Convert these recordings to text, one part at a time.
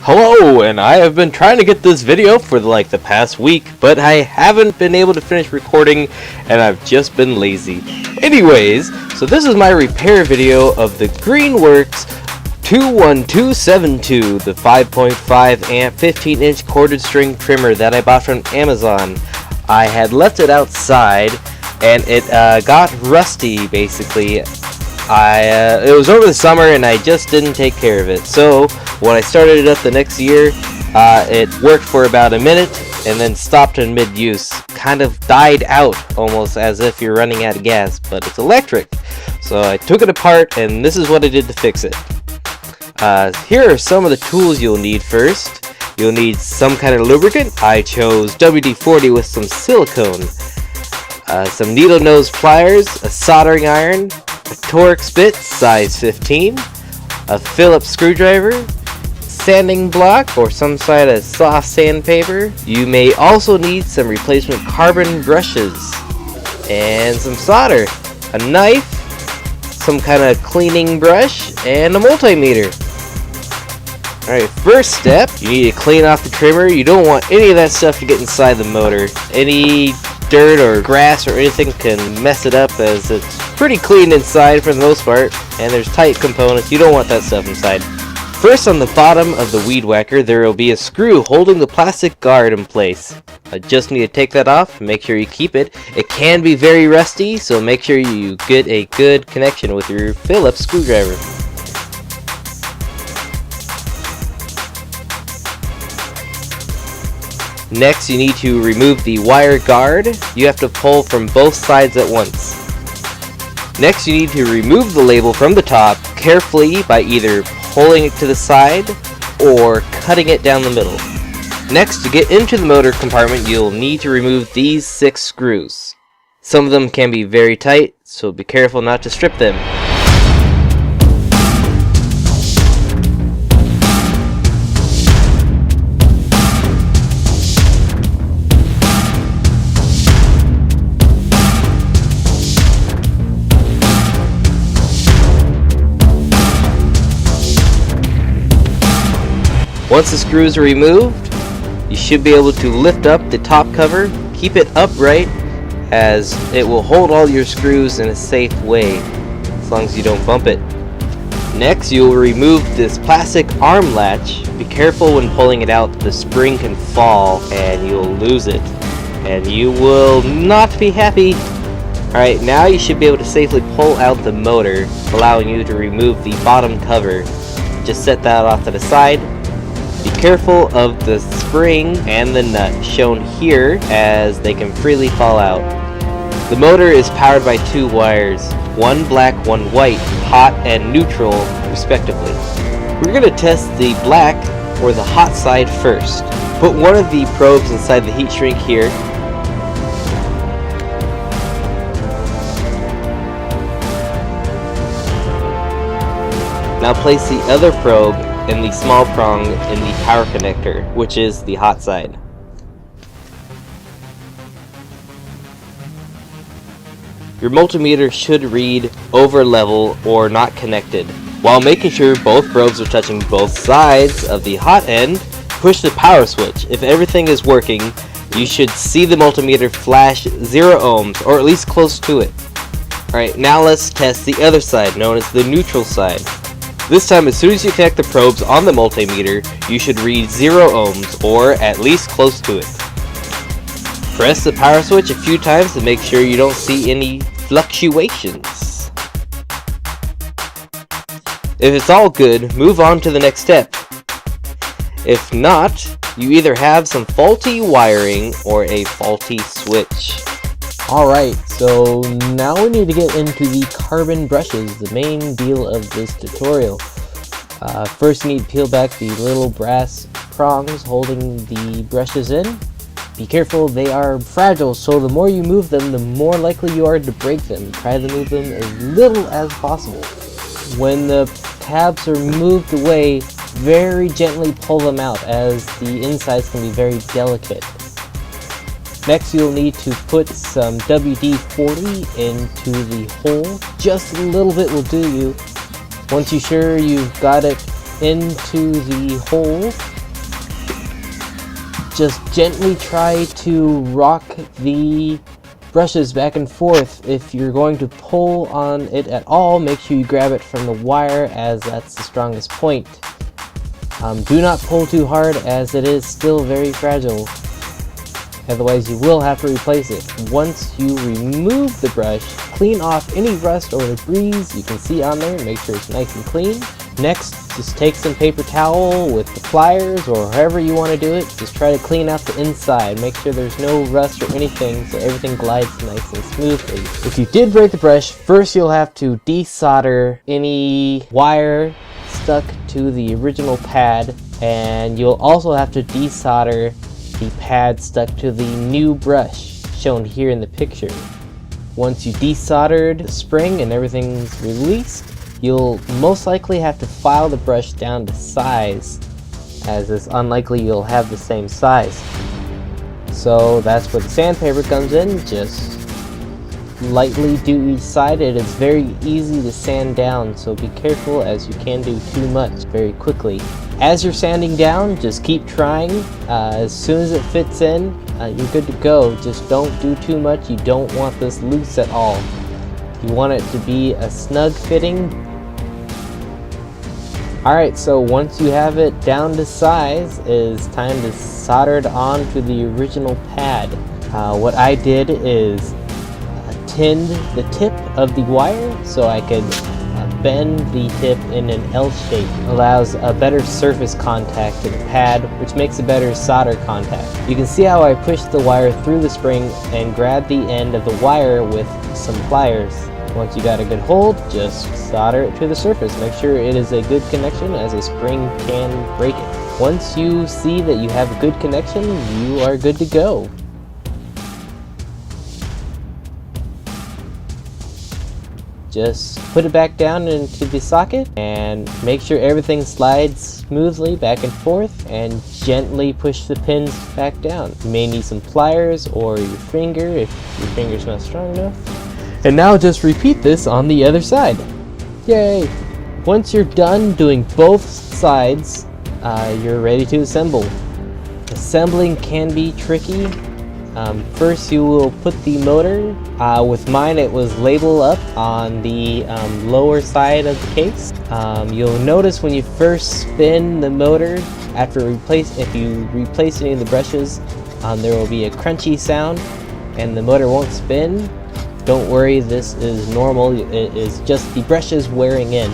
Hello, and I have been trying to get this video for like the past week, but I haven't been able to finish recording, and I've just been lazy. Anyways, so this is my repair video of the Greenworks 21272, the 5.5 amp 15-inch corded string trimmer that I bought from Amazon. I had left it outside, and it got rusty basically. It was over the summer and I just didn't take care of it. So when I started it up the next year, it worked for about a minute and then stopped in mid-use. Kind of died out, almost as if you're running out of gas, but it's electric. So I took it apart and this is what I did to fix it. Here are some of the tools you'll need first. You'll need some kind of lubricant. I chose WD-40 with some silicone. Some needle nose pliers, a soldering iron, a Torx bit size 15, a Phillips screwdriver, sanding block or some sort of soft sandpaper. You may also need some replacement carbon brushes and some solder, a knife, some kind of cleaning brush, and a multimeter. Alright, first step, you need to clean off the trimmer. You don't want any of that stuff to get inside the motor. Any dirt or grass or anything can mess it up, as it's pretty clean inside for the most part, and there's tight components. You don't want that stuff inside. First, on the bottom of the weed whacker, there will be a screw holding the plastic guard in place. I just need to take that off, make sure you keep it. It can be very rusty, so make sure you get a good connection with your Phillips screwdriver. Next, you need to remove the wire guard. You have to pull from both sides at once. Next, you need to remove the label from the top carefully by either pulling it to the side or cutting it down the middle. Next, to get into the motor compartment, you'll need to remove these 6 screws. Some of them can be very tight, so be careful not to strip them. Once the screws are removed, you should be able to lift up the top cover. Keep it upright, as it will hold all your screws in a safe way, as long as you don't bump it. Next, you will remove this plastic arm latch. Be careful when pulling it out. The spring can fall and you'll lose it, and you will not be happy. Alright, now you should be able to safely pull out the motor, allowing you to remove the bottom cover. Just set that off to the side. Be careful of the spring and the nut shown here, as they can freely fall out. The motor is powered by 2 wires, one black, one white, hot and neutral respectively. We're going to test the black or the hot side first. Put one of the probes inside the heat shrink here. Now place the other probe and the small prong in the power connector, which is the hot side. Your multimeter should read over level or not connected. While making sure both probes are touching both sides of the hot end, push the power switch. If everything is working, you should see the multimeter flash 0 ohms, or at least close to it. Alright, now let's test the other side, known as the neutral side. This time, as soon as you connect the probes on the multimeter, you should read 0 ohms, or at least close to it. Press the power switch a few times to make sure you don't see any fluctuations. If it's all good, move on to the next step. If not, you either have some faulty wiring or a faulty switch. Alright, so now we need to get into the carbon brushes, the main deal of this tutorial. First, you need to peel back the little brass prongs holding the brushes in. Be careful, they are fragile, so the more you move them, the more likely you are to break them. Try to move them as little as possible. When the tabs are moved away, very gently pull them out, as the insides can be very delicate. Next, you'll need to put some WD-40 into the hole. Just a little bit will do you. Once you're sure you've got it into the hole, just gently try to rock the brushes back and forth. If you're going to pull on it at all, make sure you grab it from the wire, as that's the strongest point. Do not pull too hard, as it is still very fragile. Otherwise you will have to replace it. Once you remove the brush, clean off any rust or debris you can see on there. Make sure it's nice and clean. Next, just take some paper towel with the pliers or however you want to do it. Just try to clean out the inside. Make sure there's no rust or anything so everything glides nice and smoothly. If you did break the brush, first you'll have to desolder any wire stuck to the original pad, and you'll also have to desolder the pad stuck to the new brush shown here in the picture. Once you desoldered the spring and everything's released, you'll most likely have to file the brush down to size, as it's unlikely you'll have the same size. So that's where the sandpaper comes in. Just lightly do each side. It is very easy to sand down, so be careful, as you can do too much very quickly. As you're sanding down, just keep trying. As soon as it fits in, you're good to go. Just don't do too much. You don't want this loose at all. You want it to be a snug fitting. Alright, so once you have it down to size, it's time to solder it on to the original pad. What I did is tinned the tip of the wire so I could bend the tip in an L shape. Allows a better surface contact to the pad, which makes a better solder contact. You can see how I pushed the wire through the spring and grabbed the end of the wire with some pliers. Once you got a good hold, just solder it to the surface. Make sure it is a good connection, as a spring can break it. Once you see that you have a good connection, you are good to go. Just put it back down into the socket and make sure everything slides smoothly back and forth, and gently push the pins back down. You may need some pliers or your finger if your finger's not strong enough. And now just repeat this on the other side. Yay! Once you're done doing both sides, you're ready to assemble. Assembling can be tricky. First you will put the motor, with mine it was labeled up on the lower side of the case. You'll notice when you first spin the motor, if you replace any of the brushes, there will be a crunchy sound and the motor won't spin. Don't worry, this is normal. It is just the brushes wearing in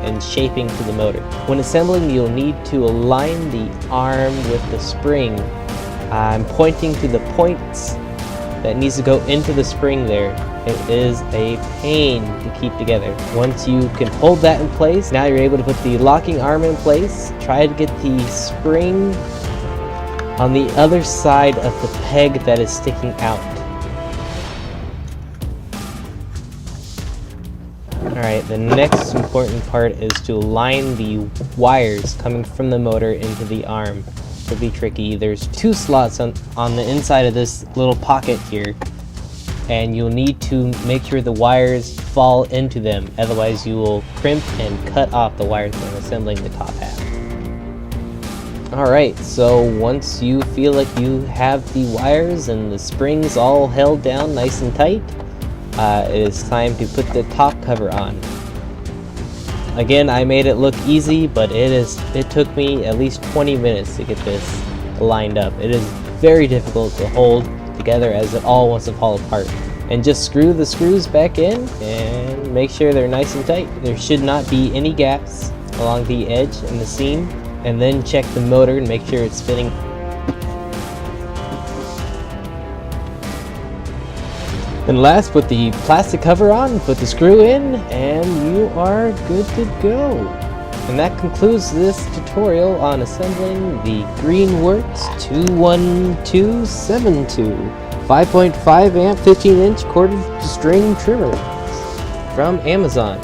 and shaping to the motor. When assembling, you'll need to align the arm with the spring. I'm pointing to the points that needs to go into the spring there. It is a pain to keep together. Once you can hold that in place, now you're able to put the locking arm in place. Try to get the spring on the other side of the peg that is sticking out. Alright, the next important part is to align the wires coming from the motor into the arm. It'll be tricky. There's two slots on the inside of this little pocket here, and you'll need to make sure the wires fall into them, otherwise you will crimp and cut off the wires when assembling the top half. Alright, so once you feel like you have the wires and the springs all held down nice and tight, it is time to put the top cover on. Again, I made it look easy, but it took me at least 20 minutes to get this lined up. It is very difficult to hold together, as it all wants to fall apart. And just screw the screws back in and make sure they're nice and tight. There should not be any gaps along the edge and the seam. And then check the motor and make sure it's spinning. And last, put the plastic cover on, put the screw in, and you are good to go. And that concludes this tutorial on assembling the Greenworks 21272 5.5 amp 15-inch corded string trimmer from Amazon.